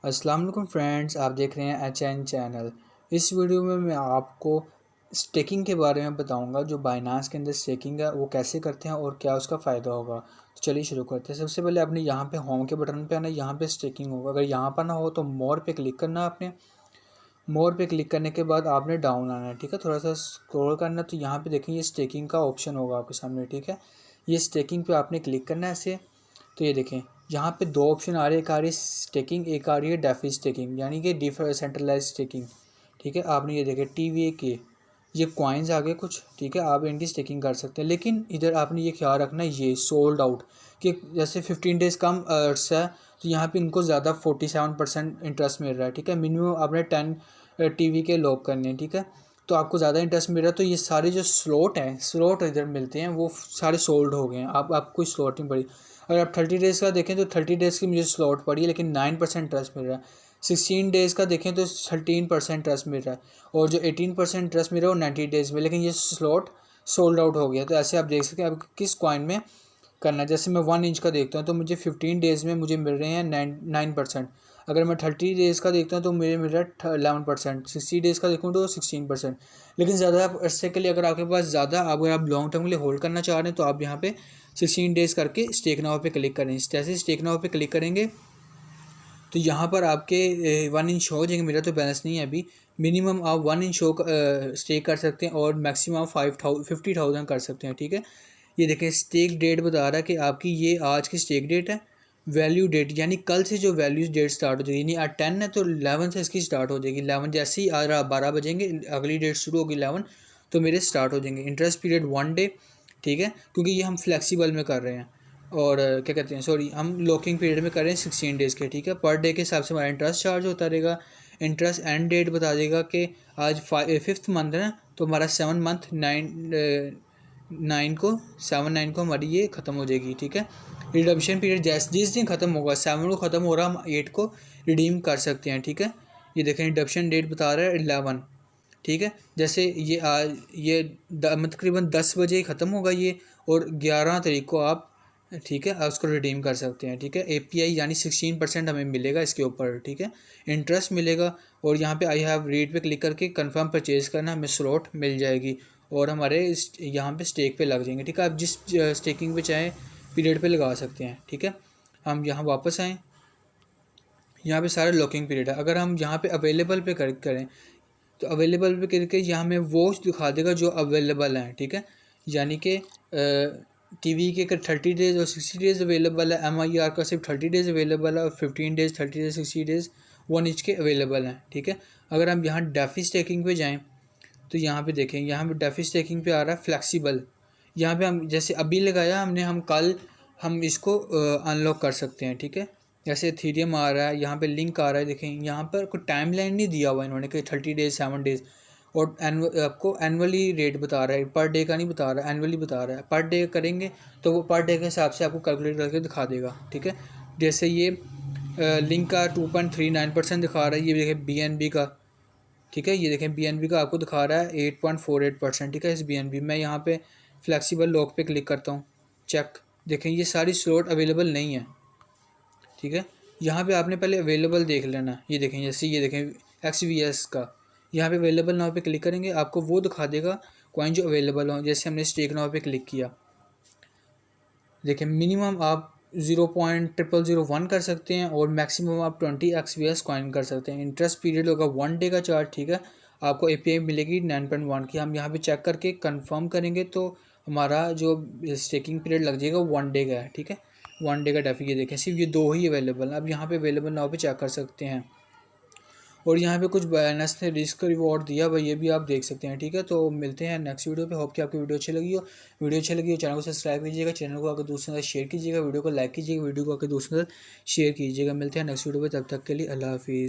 अस्सलाम वालेकुम फ्रेंड्स, आप देख रहे हैं HN चैनल। इस वीडियो में मैं आपको स्टेकिंग के बारे में बताऊंगा। जो बाइनांस के अंदर स्टेकिंग है वो कैसे करते हैं और क्या उसका फ़ायदा होगा। तो चलिए शुरू करते हैं। सबसे पहले आपने यहाँ पे होम के बटन पे आना, यहाँ पे स्टेकिंग होगा। अगर यहाँ पर ना हो तो मोर पे क्लिक करना। आपने मोर पे क्लिक करने के बाद आपने डाउन आना है, ठीक है। थोड़ा सा स्क्रॉल करना, तो यहाँ पे देखें ये स्टेकिंग का ऑप्शन होगा आपके सामने, ठीक है। ये स्टेकिंग पे आपने क्लिक करना है ऐसे। तो ये देखें यहाँ पे दो ऑप्शन आ रहे हैं, एक आ रही है स्टेकिंग, एक आ रही है डेफी स्टेकिंग, यानी कि डिसेंट्रलाइज स्टेकिंग, ठीक है। आपने ये देखें TVA के ये कॉइन्स आ गए कुछ, ठीक है। आप इनकी स्टेकिंग कर सकते हैं, लेकिन इधर आपने ये ख्याल रखना है ये सोल्ड आउट कि जैसे 15 डेज़ कम अर्सा है तो यहाँ पे इनको ज़्यादा 47% इंटरेस्ट मिल रहा है, ठीक है। मिनिमम आपने 10 TV के लॉक करने हैं, ठीक है। तो आपको ज़्यादा इंटरेस्ट मिल रहा है। तो ये सारे जो स्लॉट हैं, स्लॉट इधर मिलते हैं, वो सारे सोल्ड हो गए हैं। आपको कोई स्लॉट नहीं पड़ी। अगर आप 30 डेज़ का देखें तो 30 डेज़ की मुझे स्लॉट पड़ी है, लेकिन 9% इंटरेस्ट मिल रहा है। 16 डेज़ का देखें तो 13% इंटरेस्ट मिल रहा है, और जो 18% इंटरेस्ट मिल रहा है वो 90 डेज़ में, लेकिन ये स्लॉट सोल्ड आउट हो गया। तो ऐसे आप देख सकते हैं आप किस कॉइन में करना है। जैसे मैं 1 इंच का देखता हूँ तो मुझे 15 डेज़ में मुझे मिल रहे हैं 9%। अगर मैं 30 डेज़ का देखता हूँ तो मुझे मिल रहा है 11%। 60 डेज़ का देखूँ तो 16%। लेकिन ज़्यादा अरसे के लिए अगर आपके पास ज़्यादा, अगर आप लॉन्ग टर्म के लिए होल्ड करना चाह रहे हैं तो आप यहाँ पे 16 डेज़ करके स्टेक नाउ पे क्लिक करें। जैसे स्टेक नाउ पे क्लिक करेंगे तो यहाँ पर आपके 1 इंच हो जाएंगे। मेरा तो बैलेंस नहीं है अभी। मिनिमम आप 1 इंच शो स्टेक कर सकते हैं और मैक्सिमम आप 50,000 कर सकते हैं, ठीक है। ये देखें स्टेक डेट बता रहा है कि आपकी ये आज की स्टेक डेट है। वैल्यू डेट यानी कल से जो वैल्यू डेट स्टार्ट हो जाएगी, यानी आज 10 है तो 11 से इसकी स्टार्ट हो जाएगी। 11 जैसे ही आज 12 बजेंगे अगली डेट शुरू होगी 11, तो मेरे स्टार्ट हो जाएंगे। इंटरेस्ट पीरियड 1 डे, ठीक है, क्योंकि ये हम फ्लेक्सिबल में कर रहे हैं। और क्या कहते हैं, सॉरी, हम लॉकिंग पीरियड में कर रहे हैं 16 डेज़ के, ठीक है। पर डे के हिसाब से हमारा इंटरेस्ट चार्ज होता रहेगा। इंटरेस्ट एंड डेट बता देगा कि आज 5th मंथ है ना, तो हमारा 7 मंथ 9 को हमारी ये ख़त्म हो जाएगी, ठीक है। रिडम्पशन पीरियड जैसे जिस दिन ख़त्म होगा, 7 को ख़त्म हो रहा, हम 8 को रिडीम कर सकते हैं, ठीक है। ये देखें रिडम्पशन डेट बता रहा है 11, ठीक है। जैसे ये आज ये तकरीबन 10 बजे ख़त्म होगा ये, और 11 तारीख को आप, ठीक है, आप उसको रिडीम कर सकते हैं, ठीक है। API यानी 16% हमें मिलेगा इसके ऊपर, ठीक है, इंटरेस्ट मिलेगा। और यहाँ पे आई हैव रीड पे क्लिक करके कंफर्म परचेज़ करना, हमें स्लॉट मिल जाएगी और हमारे यहाँ पे स्टेक पे लग जाएंगे, ठीक है। आप जिस स्टेकिंग पे चाहें पीरियड पे लगा सकते हैं, ठीक है। हम यहाँ वापस आएँ, यहाँ पे सारे लॉकिंग पीरियड है। अगर हम यहाँ पे अवेलेबल पे करें तो अवेलेबल पे करके यहाँ में वो दिखा देगा जो अवेलेबल हैं, ठीक है। यानी कि TV के 30 डेज़ और 60 डेज़ अवेलेबल है। MIR का सिर्फ 30 डेज़ अवेलेबल है, और 15 डेज़ 30 डेज़ 60 डेज़ 1 इंच के अवेलेबल हैं, ठीक है। अगर हम यहाँ डेफी स्टेकिंग पे जाएँ तो यहाँ पे देखें, यहाँ पे डेफी स्टेकिंग पे आ रहा है फ्लेक्सिबल। यहाँ पे हम जैसे अभी लगाया हमने, हम कल हम इसको अनलॉक कर सकते हैं, ठीक है। जैसे एथेरियम आ रहा है, यहाँ पे लिंक आ रहा है, देखें यहाँ पर कोई टाइम लाइन नहीं दिया हुआ इन्होंने कि 30 डेज़ 7 डेज़। और आपको एनुअली रेट बता रहा है, पर डे का नहीं बता रहा है, एनुअली बता रहा है। पर डे करेंगे तो वो पर डे के हिसाब से आपको कैलकुलेट करके दिखा देगा, ठीक है। जैसे ये लिंक का 2.39% दिखा रहा है, ये देखें BNB का, ठीक है। ये देखें BNB का आपको दिखा रहा है 8.48%, ठीक है। इस BNB मैं यहाँ पे फ्लेक्सिबल लॉक पे क्लिक करता हूँ, चेक, देखें ये सारी स्लॉट अवेलेबल नहीं है, ठीक है। यहाँ पे आपने पहले अवेलेबल देख लेना। ये देखें जैसे ये देखें XVS का, यहाँ पे अवेलेबल नाउ पे क्लिक करेंगे आपको वो दिखा देगा कॉइन जो अवेलेबल हो। जैसे हमने स्टेक नाउ पे क्लिक किया, देखें मिनिमम आप 0.0001 कर सकते हैं और मैक्सिमम आप 20 XVS कॉइन कर सकते हैं। इंटरेस्ट पीरियड होगा 1 डे का चार्ज, ठीक है। आपको API मिलेगी 9.1 की। हम यहाँ पे चेक करके कंफर्म करेंगे तो हमारा जो स्टेकिंग पीरियड लग जाएगा 1 डे का है, ठीक है। 1 डे का डेफी, ये देखें सिर्फ ये 2 ही अवेलेबल है। अब यहाँ पे अवेलेबल नाउ पे चेक कर सकते हैं। और यहाँ पे कुछ बैलेंस ने रिस्क रिवॉर्ड दिया भाई, ये भी आप देख सकते हैं, ठीक है। तो मिलते हैं नेक्स्ट वीडियो पे। होप कि आपकी वीडियो अच्छी लगी हो। वीडियो अच्छी लगी हो चैनल को सब्सक्राइब कीजिएगा, चैनल को आकर दूसरों के साथ शेयर कीजिएगा, वीडियो को लाइक कीजिएगा, वीडियो को आकर दूसरों के साथ शेयर कीजिएगा। मिलते हैं नेक्स्ट वीडियो पे, तब तक के लिए अल्लाह हाफिज़।